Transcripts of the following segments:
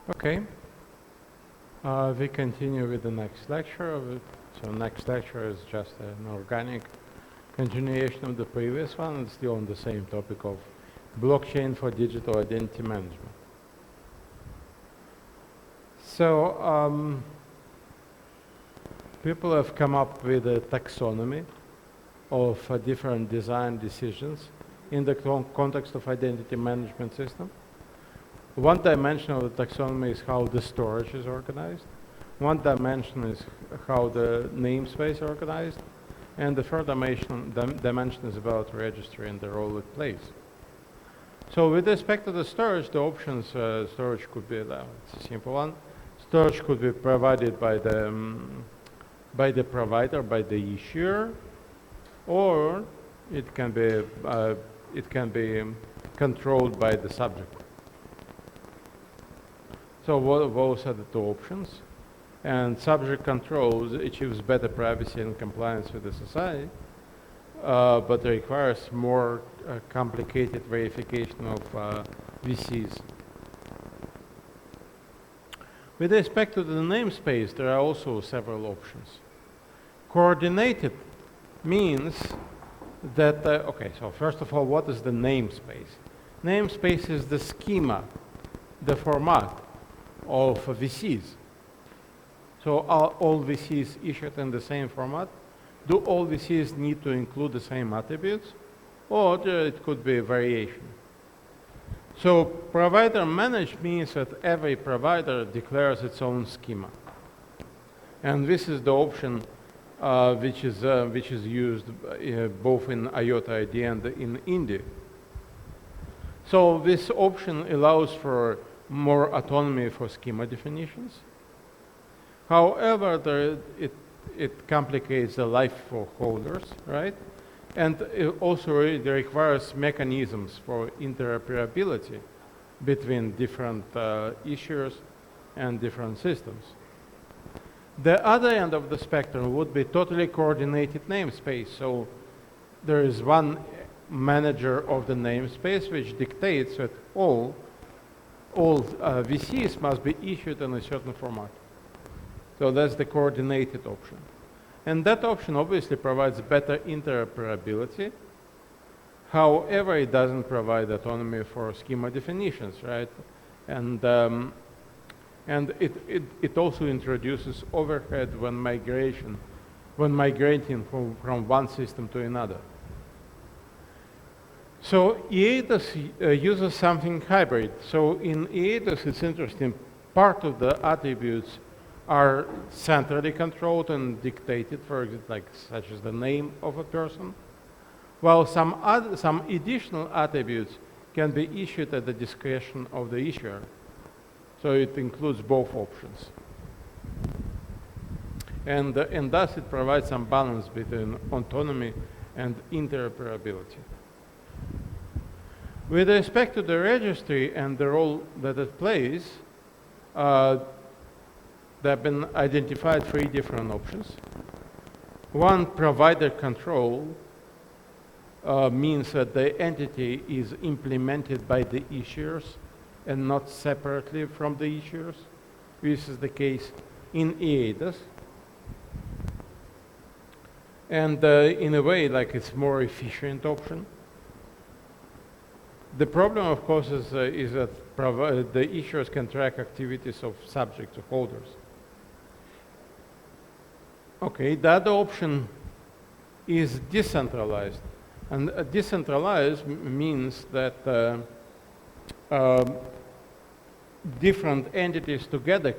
Okay, we continue with the next lecture. So next lecture is just an organic continuation of the previous one. It's still on the same topic of blockchain for digital identity management. So people have come up with a taxonomy of different design decisions in the context of identity management system. One dimension of the taxonomy is how the storage is organized. One dimension is how the namespace is organized. And the third dimension is about registry and the role it plays. So with respect to the storage, the options, storage could be, it's a simple one. Storage could be provided by the provider, by the issuer, or it can be controlled by the subject. So those are the two options. And subject controls achieves better privacy and compliance with the society, but requires more complicated verification of VCs. With respect to the namespace, there are also several options. Coordinated means that, okay, so first of all, what is the namespace? Namespace is the schema, the format of VCs. So are all VCs issued in the same format? Do all VCs need to include the same attributes? Or it could be a variation. So provider managed means that every provider declares its own schema. And this is the option which is used both in IOTA ID and in India. So this option allows for more autonomy for schema definitions. However, it complicates the life for holders, right? And it also requires mechanisms for interoperability between different issuers and different systems. The other end of the spectrum would be totally coordinated namespace. So there is one manager of the namespace which dictates that all VCs must be issued in a certain format. So that's the coordinated option. And that option obviously provides better interoperability. However, it doesn't provide autonomy for schema definitions, right? And it also introduces overhead when migrating from one system to another. So EADOS uses something hybrid. So in EADOS, it's interesting, part of the attributes are centrally controlled and dictated, for example, such as the name of a person, while some additional attributes can be issued at the discretion of the issuer. So it includes both options. And thus it provides some balance between autonomy and interoperability. With respect to the registry and the role that it plays, there have been identified 3 different options. One, provider control, means that the entity is implemented by the issuers and not separately from the issuers. This is the case in EADOS. And in a way, it's more efficient option. The problem, of course, is that the issuers can track activities of subjects or holders. Okay, the other option is decentralized. And decentralized means that different entities together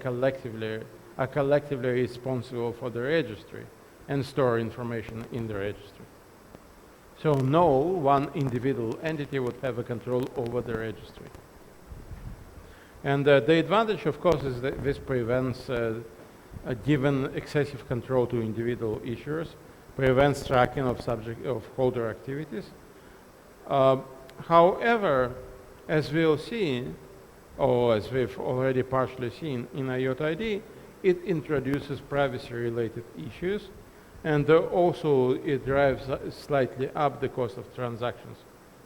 are collectively responsible for the registry and store information in the registry. So no one individual entity would have a control over the registry. And the advantage, of course, is that this prevents given excessive control to individual issuers, prevents tracking of holder activities. However, as we'll see, or as we've already partially seen in IOTA ID, it introduces privacy-related issues, and also it drives slightly up the cost of transactions,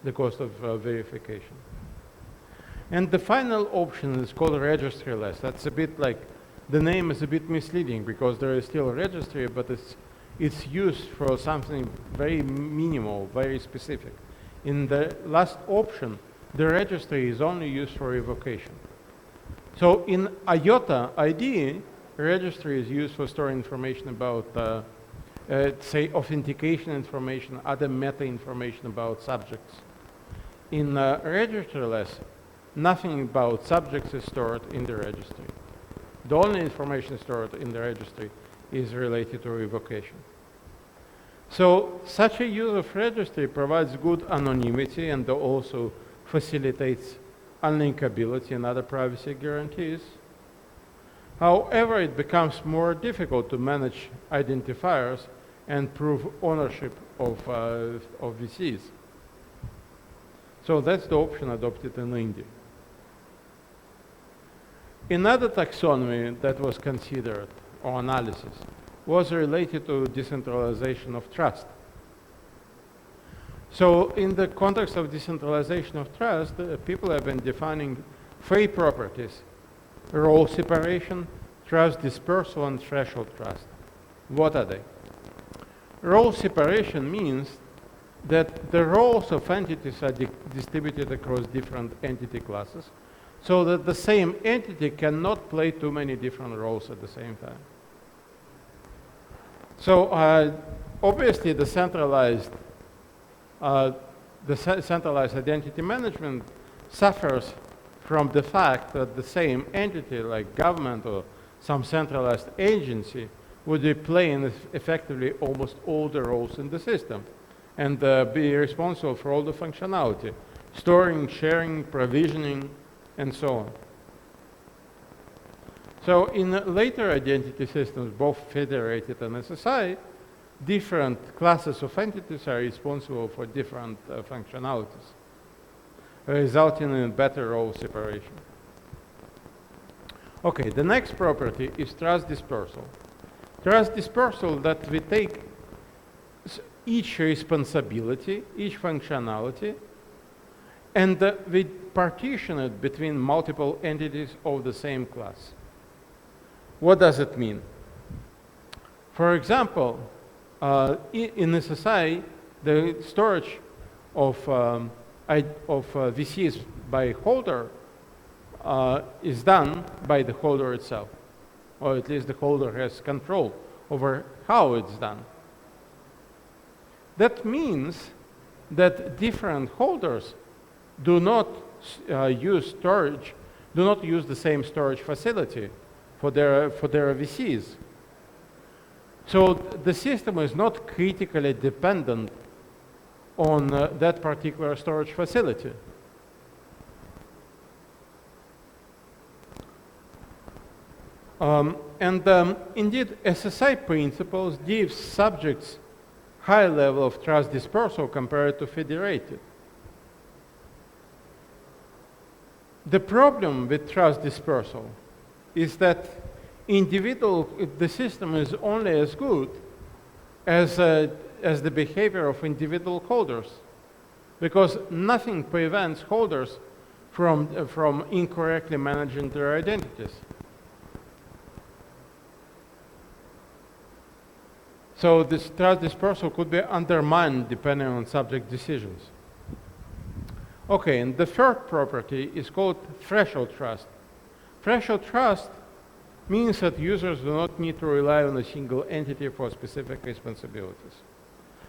the cost of verification. And the final option is called registryless. That's a bit like, the name is a bit misleading because there is still a registry, but it's used for something very minimal, very specific. In the last option, the registry is only used for evocation. So in IOTA ID, registry is used for storing information about, say, authentication information, other meta information about subjects. In registryless, nothing about subjects is stored in the registry. The only information stored in the registry is related to evocation. So such a use of registry provides good anonymity and also facilitates unlinkability and other privacy guarantees. However, it becomes more difficult to manage identifiers and prove ownership of VCs. So that's the option adopted in India. Another taxonomy that was considered, or analysis, was related to decentralization of trust. So in the context of decentralization of trust, people have been defining three properties: role separation, trust dispersal, and threshold trust. What are they? Role separation means that the roles of entities are distributed across different entity classes, so that the same entity cannot play too many different roles at the same time. So obviously the centralized identity management suffers from the fact that the same entity, like government or some centralized agency, would be playing effectively almost all the roles in the system and be responsible for all the functionality, storing, sharing, provisioning, and so on. So in later identity systems, both federated and SSI, different classes of entities are responsible for different functionalities, resulting in better role separation. Okay, the next property is trust dispersal. Trust dispersal, that we take each responsibility, each functionality, and we partition it between multiple entities of the same class. What does it mean? For example, in SSI, the storage of VCs by holder is done by the holder itself, or at least the holder has control over how it's done. That means that different holders do not use the same storage facility for their VCs. So the system is not critically dependent on that particular storage facility. Indeed, SSI principles give subjects high level of trust dispersal compared to federated. The problem with trust dispersal is that the system is only as good as the behavior of individual holders, because nothing prevents holders from incorrectly managing their identities. So this trust dispersal could be undermined depending on subject decisions. Okay, and the third property is called threshold trust. Threshold trust means that users do not need to rely on a single entity for specific responsibilities.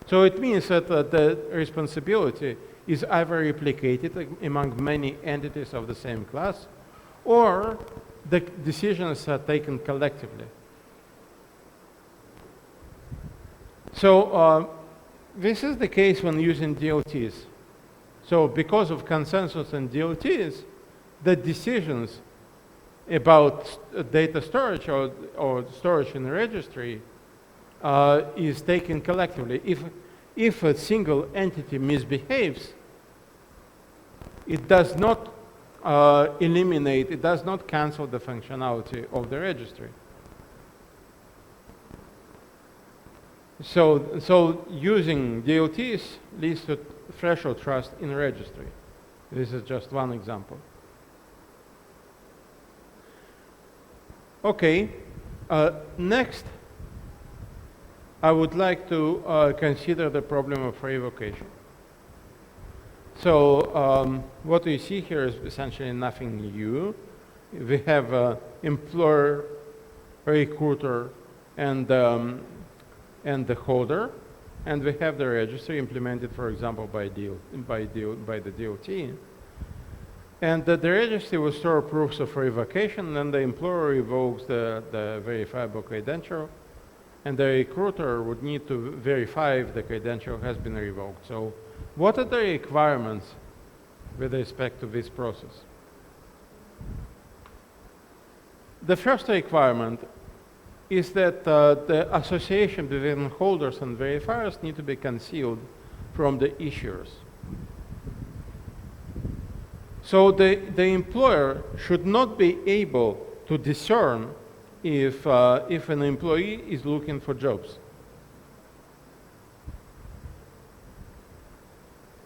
So it means that the responsibility is either replicated among many entities of the same class, or the decisions are taken collectively. So this is the case when using DLTs. So because of consensus in DLTs, the decisions about data storage or storage in the registry is taken collectively. If a single entity misbehaves, it does not eliminate, it does not cancel the functionality of the registry. So using DLTs leads to threshold trust in registry. This is just one example. Okay, next, I would like to consider the problem of revocation. So what we see here is essentially nothing new. We have employer, recruiter, and the holder, and we have the registry implemented, for example, by the DOT. And the registry will store proofs of revocation, and the employer revokes the verifiable credential, and the recruiter would need to verify if the credential has been revoked. So what are the requirements with respect to this process? The first requirement is that the association between holders and verifiers need to be concealed from the issuers. So the employer should not be able to discern if an employee is looking for jobs.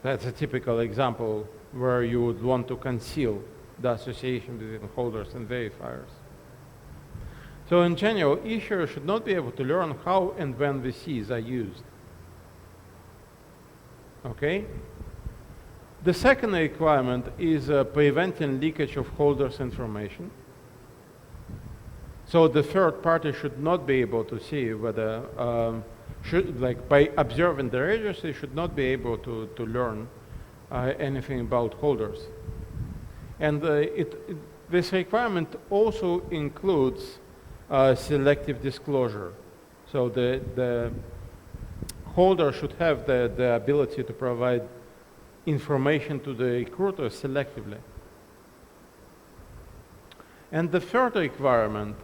That's a typical example where you would want to conceal the association between holders and verifiers. So in general, issuers should not be able to learn how and when VCs are used. Okay? The second requirement is preventing leakage of holders' information. So the third party should not be able to see whether, by observing the registry, should not be able to learn anything about holders. And this requirement also includes selective disclosure. So the holder should have the ability to provide information to the recruiter selectively. And the third requirement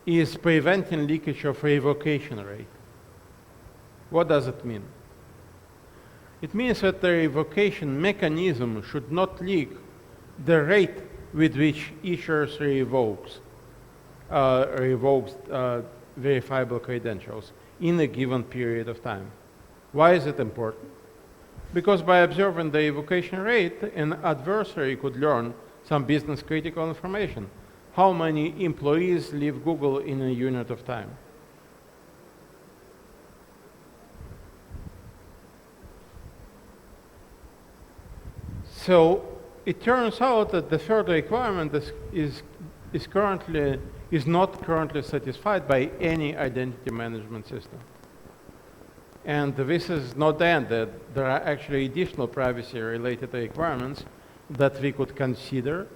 is preventing leakage of revocation rate. What does it mean? It means that the revocation mechanism should not leak the rate with which issuers revokes verifiable credentials in a given period of time. Why is it important? Because by observing the revocation rate, an adversary could learn some business critical information. How many employees leave Google in a unit of time? So it turns out that the third requirement is not currently satisfied by any identity management system. And this is not the end. There are actually additional privacy-related requirements that we could consider.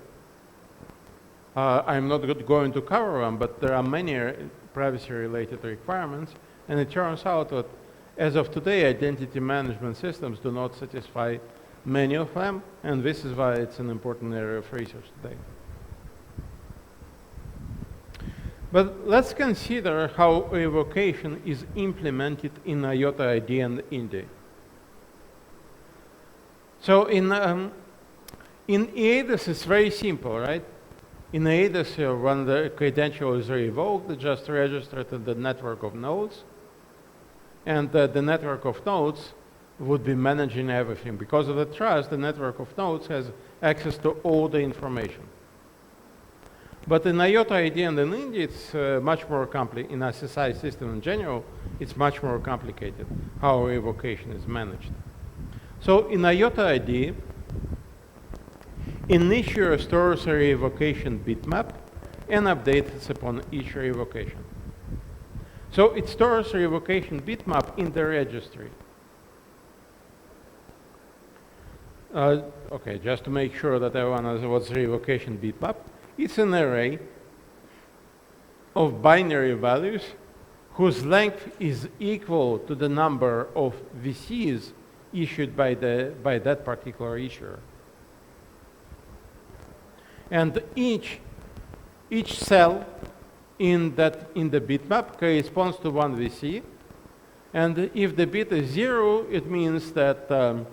I'm not going to cover them, but there are many privacy-related requirements. And it turns out that as of today, identity management systems do not satisfy many of them. And this is why it's an important area of research today. But let's consider how revocation is implemented in IOTA ID and INDI. So in EIDAS, it's very simple, right? In EIDAS, when the credential is revoked, it's just registered to the network of nodes. And the network of nodes would be managing everything. Because of the trust, the network of nodes has access to all the information. But in IOTA ID and in INDI, it's much more complicated. In SSI system in general, it's much more complicated how revocation is managed. So in IOTA ID, an issuer stores a revocation bitmap and updates upon each revocation. So it stores a revocation bitmap in the registry. Okay, just to make sure that everyone knows what's revocation bitmap. It's an array of binary values whose length is equal to the number of VCs issued by that particular issuer. And each cell in the bitmap corresponds to one VC. And if the bit is 0, it means that the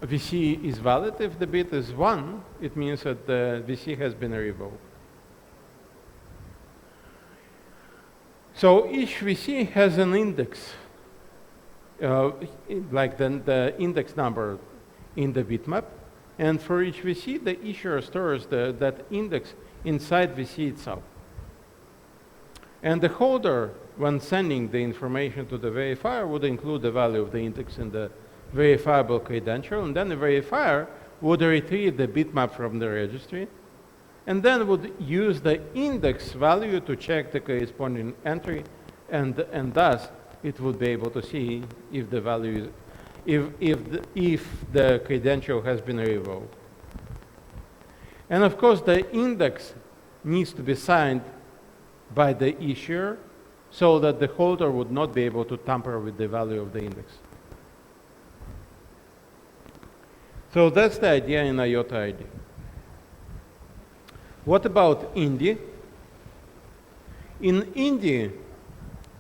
VC is valid. If the bit is 1, it means that the VC has been revoked. So each VC has an index, like the index number in the bitmap, And for each VC, the issuer stores that index inside VC itself. And the holder, when sending the information to the verifier, would include the value of the index in the verifiable credential, and then the verifier would retrieve the bitmap from the registry, and then would use the index value to check the corresponding entry, and thus it would be able to see if the value is, if the credential has been revoked. And of course, the index needs to be signed by the issuer so that the holder would not be able to tamper with the value of the index. So that's the idea in IOTA ID. What about INDI? In INDI,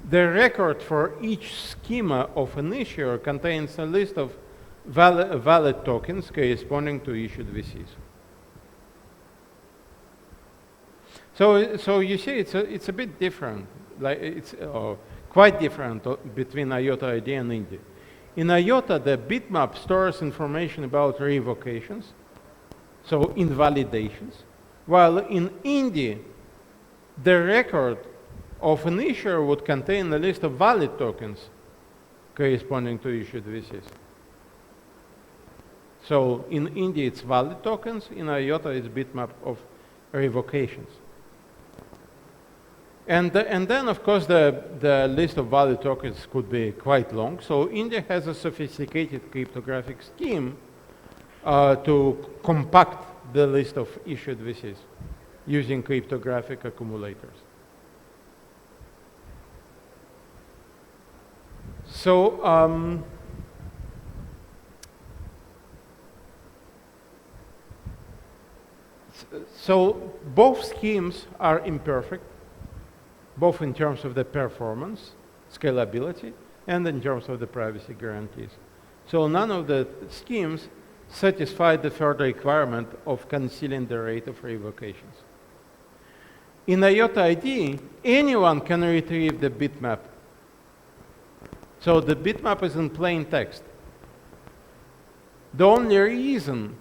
the record for each schema of an issuer contains a list of valid tokens corresponding to issued VCs. So you see, it's a bit different. Like it's quite different between IOTA ID and INDI. In IOTA, the bitmap stores information about revocations, so invalidations, while in INDI, the record of an issuer would contain a list of valid tokens corresponding to issued VCs. So in INDI, it's valid tokens. In IOTA, it's bitmap of revocations. And then, of course, the list of valid tokens could be quite long. So India has a sophisticated cryptographic scheme to compact the list of issued VCs using cryptographic accumulators. So so both schemes are imperfect, both in terms of the performance, scalability, and in terms of the privacy guarantees. So none of the schemes satisfy the third requirement of concealing the rate of revocations. In IOTA ID, anyone can retrieve the bitmap. So the bitmap is in plain text. The only reason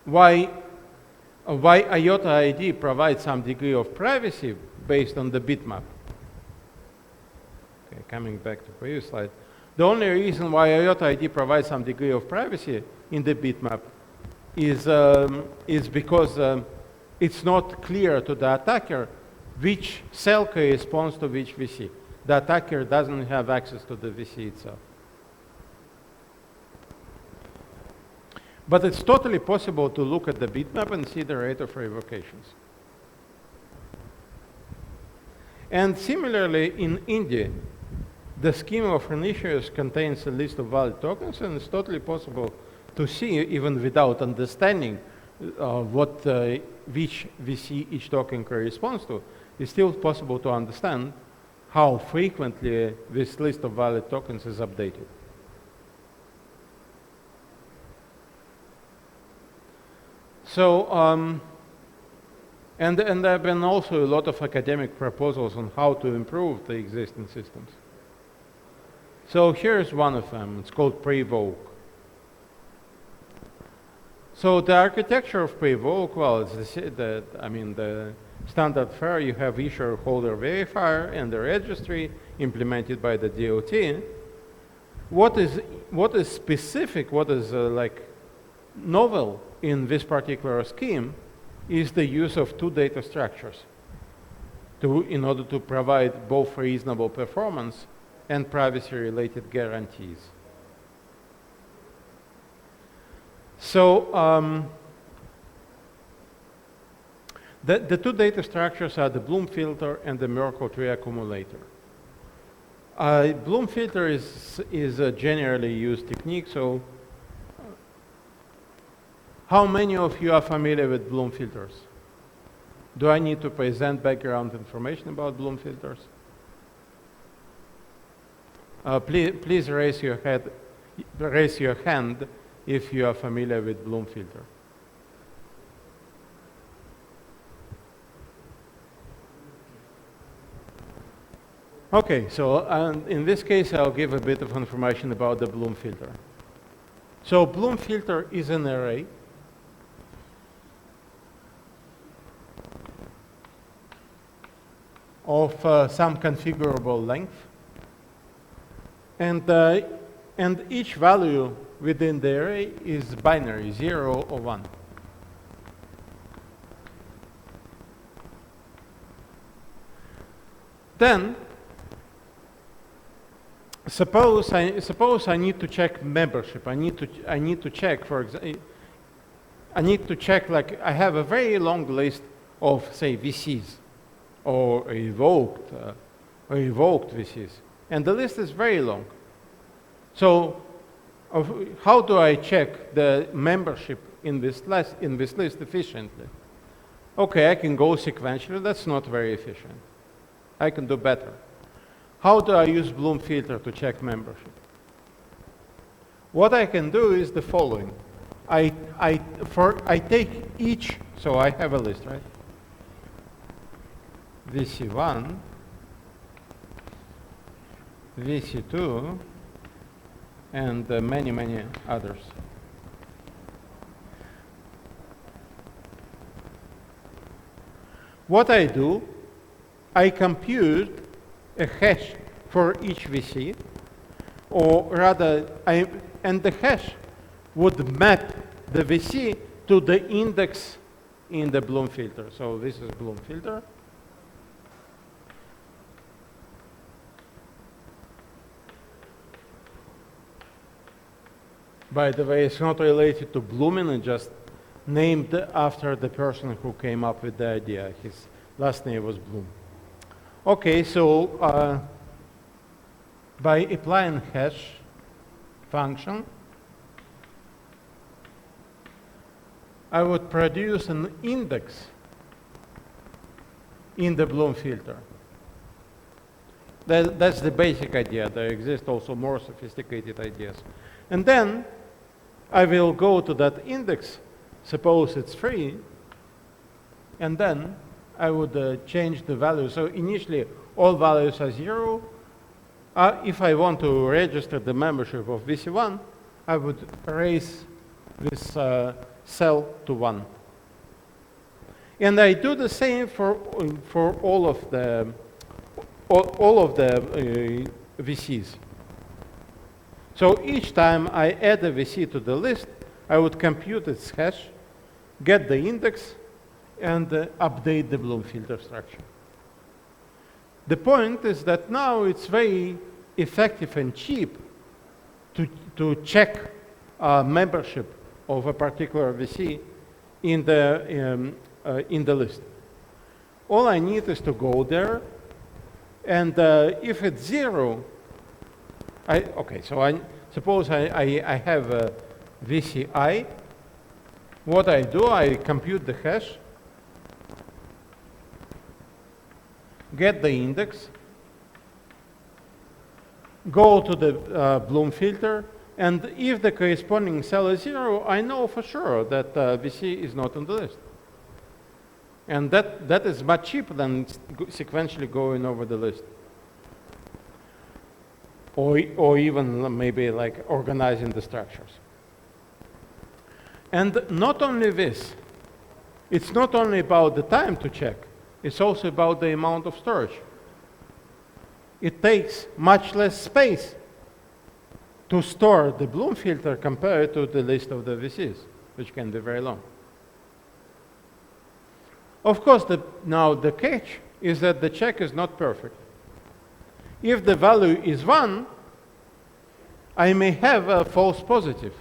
why IOTA ID provides some degree of privacy based on the bitmap. Okay, coming back to the previous slide. The only reason why IOTA ID provides some degree of privacy in the bitmap is because it's not clear to the attacker which cell corresponds to which VC. The attacker doesn't have access to the VC itself. But it's totally possible to look at the bitmap and see the rate of revocations. And similarly, in India, the scheme of initiators contains a list of valid tokens, and it's totally possible to see, even without understanding which VC each token corresponds to. It's still possible to understand how frequently this list of valid tokens is updated. So, and there have been also a lot of academic proposals on how to improve the existing systems. So here's one of them. It's called Prevoke. So the architecture of Prevoke, well, it's the standard fare. You have issuer, holder, verifier, and the registry implemented by the DOT. What is specific? What is like novel in this particular scheme is the use of two data structures in order to provide both reasonable performance and privacy-related guarantees. So the two data structures are the Bloom filter and the Merkle tree accumulator. Bloom filter is a generally used technique. So how many of you are familiar with Bloom filters? Do I need to present background information about Bloom filters? Please raise your hand if you are familiar with Bloom filter. Okay, so in this case, I'll give a bit of information about the Bloom filter. So Bloom filter is an array of some configurable length, and each value within the array is binary, 0 or 1. Then, suppose I need to check membership. I need to check, for example, I need to check, like, I have a very long list of, say, VCs or evoked VCs, and the list is very long. So, how do I check the membership in this list efficiently? Okay, I can go sequentially. That's not very efficient. I can do better. How do I use Bloom filter to check membership? What I can do is the following. I take each, so I have a list, right? VC1, VC2, and many, many others. What I do, I compute a hash for each VC, or rather, and the hash would map the VC to the index in the Bloom filter. So this is Bloom filter. By the way, it's not related to Blooming, it's just named after the person who came up with the idea. His last name was Bloom. Okay, so by applying hash function, I would produce an index in the Bloom filter. That's the basic idea. There exist also more sophisticated ideas. And then I will go to that index, suppose it's 3, and then I would change the value. So initially, all values are 0. If I want to register the membership of VC1, I would raise this cell to 1. And I do the same for all of the VCs. So each time I add a VC to the list, I would compute its hash, get the index, and update the Bloom filter structure. The point is that now it's very effective and cheap to check membership of a particular VC in the list. All I need is to go there, and if it's 0, suppose I have a VCI. What I do, I compute the hash, get the index, go to the Bloom filter, and if the corresponding cell is 0, I know for sure that VC is not on the list. And that is much cheaper than sequentially going over the list. Or even maybe like organizing the structures. And not only this, it's not only about the time to check, it's also about the amount of storage. It takes much less space to store the Bloom filter compared to the list of the VCs, which can be very long. Of course, now the catch is that the check is not perfect. If the value is 1, I may have a false positive.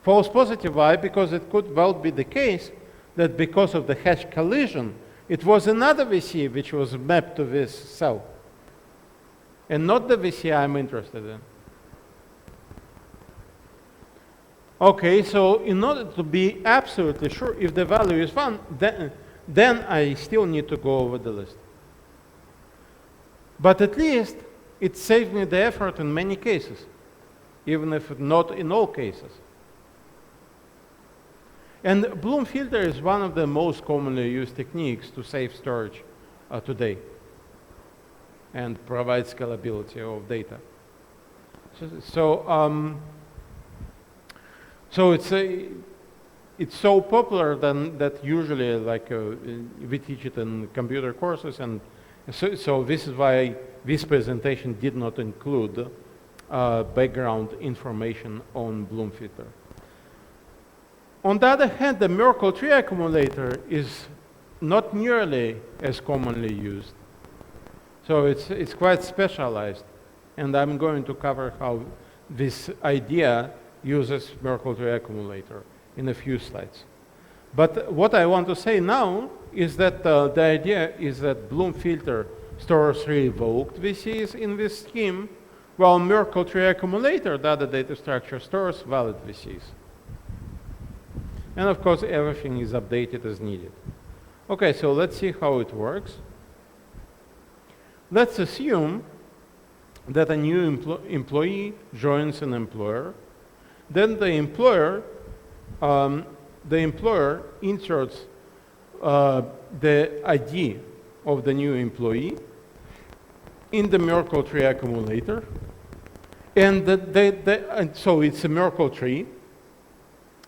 False positive, why? Because it could well be the case that because of the hash collision, it was another VC which was mapped to this cell, and not the VC I'm interested in. Okay, so in order to be absolutely sure if the value is 1, then I still need to go over the list. But at least it saved me the effort in many cases, even if not in all cases. And Bloom filter is one of the most commonly used techniques to save storage today and provide scalability of data. So it's it's so popular that usually like we teach it in computer courses, and so this is why this presentation did not include background information on Bloom filter. On the other hand, the Merkle tree accumulator is not nearly as commonly used. So it's quite specialized, and I'm going to cover how this idea uses Merkle tree accumulator in a few slides. But what I want to say now is that the idea is that Bloom filter stores revoked VCs in this scheme, while Merkle tree accumulator, the other data structure, stores valid VCs. And of course, everything is updated as needed. Okay, so let's see how it works. Let's assume that a new employee joins an employer. Then the employer inserts the ID of the new employee in the Merkle tree accumulator. And so it's a Merkle tree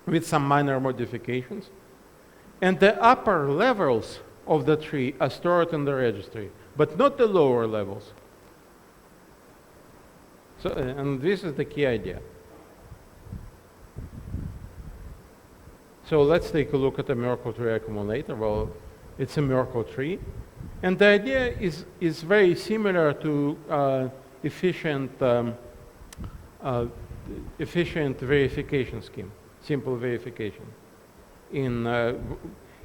with some minor modifications. And the upper levels of the tree are stored in the registry, but not the lower levels. So, and this is the key idea. So let's take a look at the Merkle tree accumulator. Well, it's a Merkle tree. And the idea is very similar to efficient verification scheme, simple verification.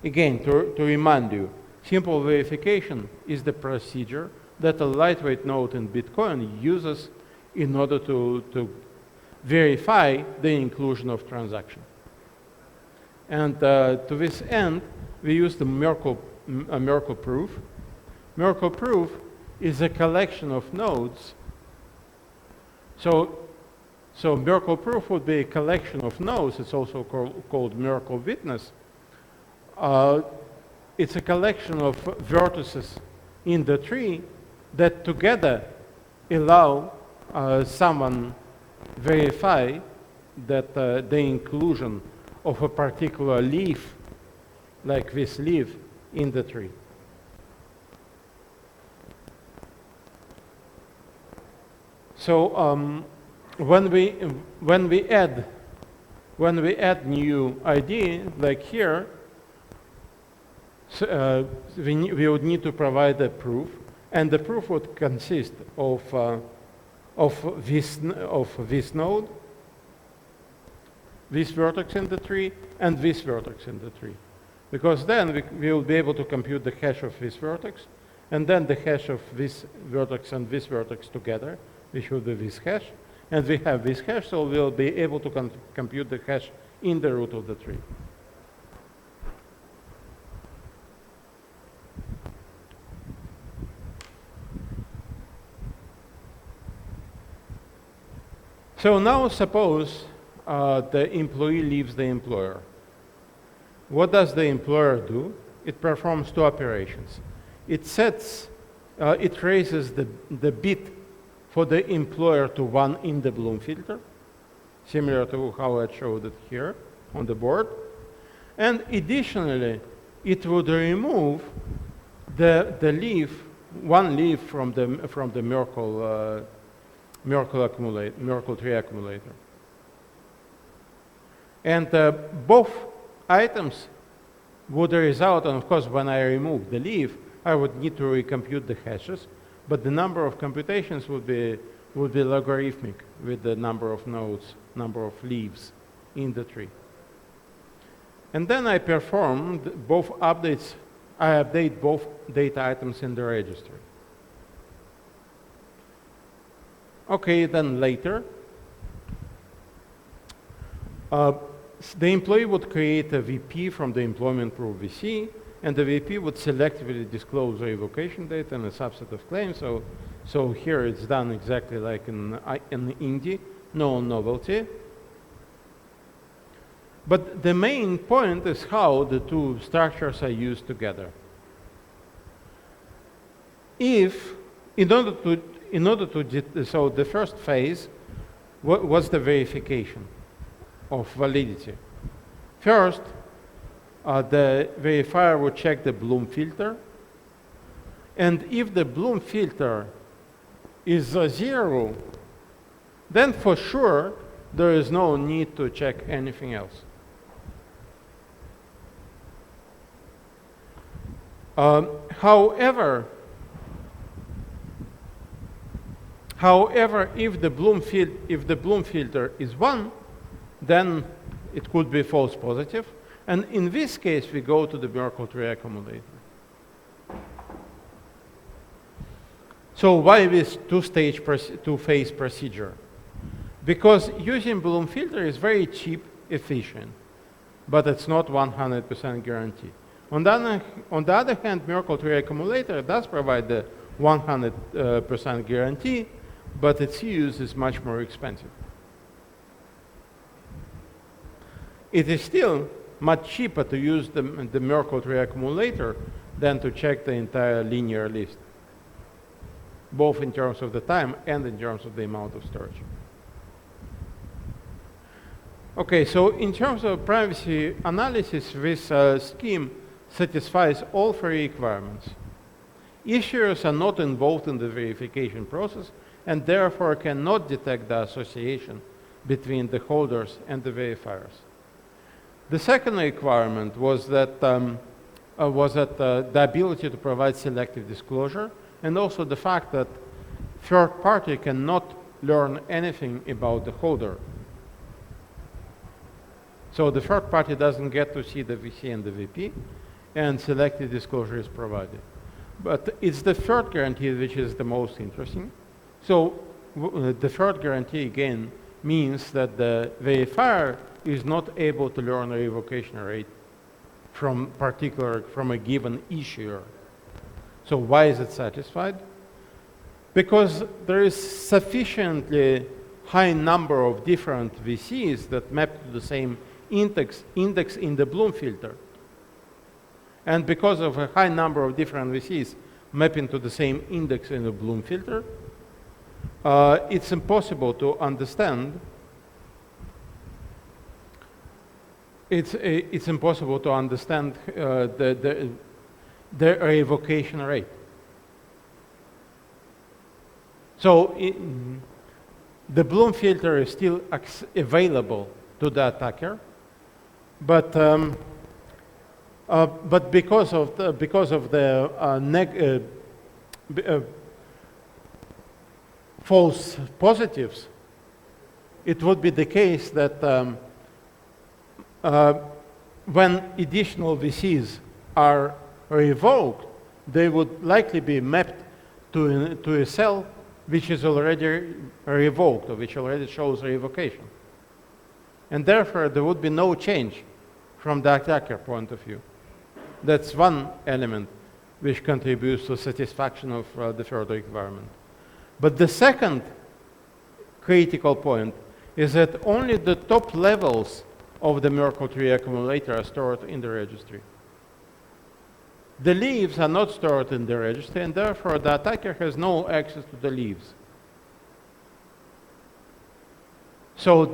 Again, to remind you, simple verification is the procedure that a lightweight node in Bitcoin uses in order to verify the inclusion of transaction. And to this end, we use the Merkle proof. Merkle proof is a collection of nodes. So Merkle proof would be a collection of nodes. It's also called Merkle witness. It's a collection of vertices in the tree that together allow someone verify that the inclusion of a particular leaf, like this leaf, in the tree. So when we add new ID, like here, we would need to provide a proof, and the proof would consist of this node, this vertex in the tree, and this vertex in the tree. Because then we will be able to compute the hash of this vertex, and then the hash of this vertex and this vertex together, which will be this hash. And we have this hash, so we'll be able to compute the hash in the root of the tree. So now suppose the employee leaves the employer. What does the employer do? It performs two operations. It raises the bit for the employer to 1 in the Bloom filter, similar to how I showed it here on the board. And additionally, it would remove the leaf, one leaf from the Merkle tree accumulator. And both items would result, and of course when I remove the leaf, I would need to recompute the hashes, but the number of computations would be logarithmic with the number of nodes, number of leaves in the tree. And then I performed both updates. I update both data items in the registry. Okay, then later, the employee would create a VP from the employment proof VC, and the VP would selectively disclose revocation date and a subset of claims. So here it's done exactly like in Indy, no novelty. But the main point is how the two structures are used together. So the first phase was the verification of validity. First, the verifier would check the Bloom filter. And if the Bloom filter is 0, then for sure there is no need to check anything else. However, if the Bloom filter is 1, then it could be false positive. And in this case, we go to the Merkle-tree accumulator. So why this two-phase procedure? Because using Bloom filter is very cheap, efficient, but it's not 100% guarantee. On the other hand, Merkle-tree accumulator does provide the 100% guarantee, but its use is much more expensive. It is still much cheaper to use the Merkle-tree accumulator than to check the entire linear list, both in terms of the time and in terms of the amount of storage. Okay, so in terms of privacy analysis, this scheme satisfies all three requirements. Issuers are not involved in the verification process and therefore cannot detect the association between the holders and the verifiers. The second requirement was that, the ability to provide selective disclosure, and also the fact that third party cannot learn anything about the holder. So the third party doesn't get to see the VC and the VP, and selective disclosure is provided. But it's the third guarantee which is the most interesting. So the third guarantee, again, means that the verifier is not able to learn a revocation rate from a given issuer. So why is it satisfied? Because there is sufficiently high number of different VCs that map to the same index in the Bloom filter. And because of a high number of different VCs mapping to the same index in the Bloom filter, it's impossible to understand. It's impossible to understand the revocation rate. So the Bloom filter is still available to the attacker, but because of the false positives, it would be the case that when additional VCs are revoked, they would likely be mapped to a cell which is already revoked, or which already shows revocation. And therefore, there would be no change from the attacker point of view. That's one element which contributes to satisfaction of the third requirement. But the second critical point is that only the top levels of the Merkle-tree accumulator are stored in the registry. The leaves are not stored in the registry, and therefore the attacker has no access to the leaves. So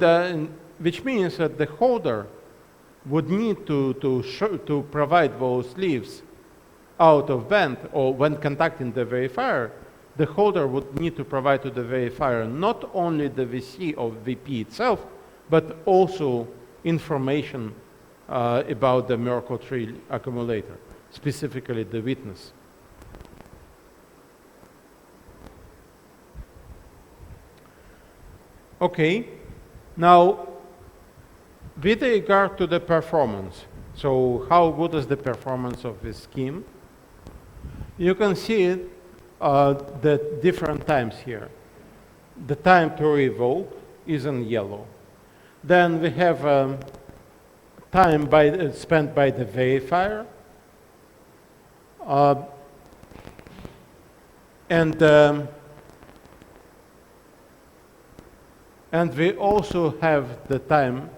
which means that the holder would need to provide those leaves out of band, or when contacting the verifier, the holder would need to provide to the verifier not only the VC of VP itself, but also information about the Merkle-tree accumulator, specifically the witness. Okay, now with regard to the performance, so how good is the performance of this scheme? You can see the different times here. The time to revoke is in yellow. Then we have time spent by the verifier, and we also have the time,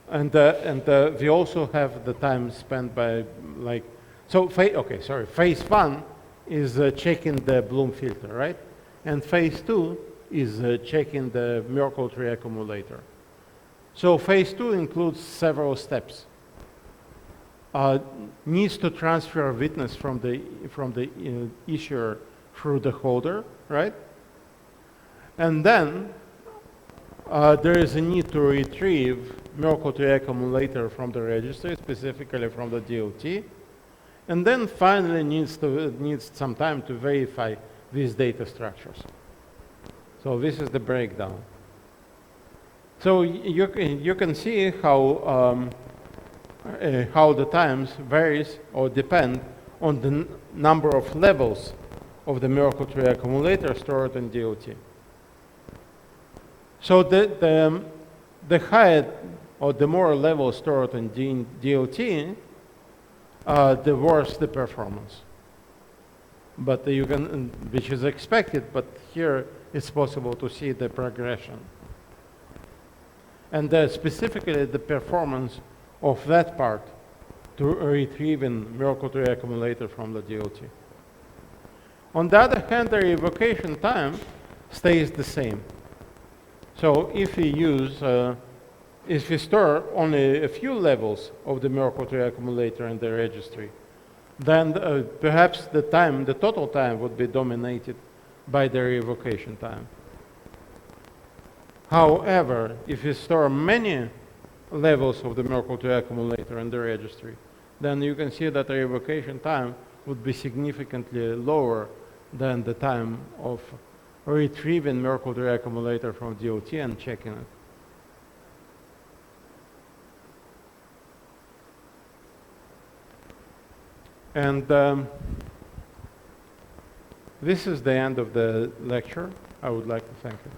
and we also have the time spent by, like, so phase one is checking the Bloom filter, right? And phase two is checking the Merkle-tree accumulator. So phase 2 includes several steps. Needs to transfer a witness from the issuer through the holder, right? And then there is a need to retrieve Merkle tree accumulator from the registry, specifically from the DLT, and then finally needs some time to verify these data structures. So this is the breakdown. So you can see how the times varies or depend on the number of levels of the Merkle tree accumulator stored in DLT. So the higher or the more levels stored in DLT, the worse the performance. But you can, which is expected, but here it's possible to see the progression. And specifically the performance of that part to retrieving Merkle tree accumulator from the DLT. On the other hand, the revocation time stays the same. So if we store only a few levels of the Merkle tree accumulator in the registry, then perhaps the total time would be dominated by the revocation time. However, if you store many levels of the Merkle tree accumulator in the registry, then you can see that the revocation time would be significantly lower than the time of retrieving Merkle tree accumulator from DLT and checking it. And this is the end of the lecture. I would like to thank you.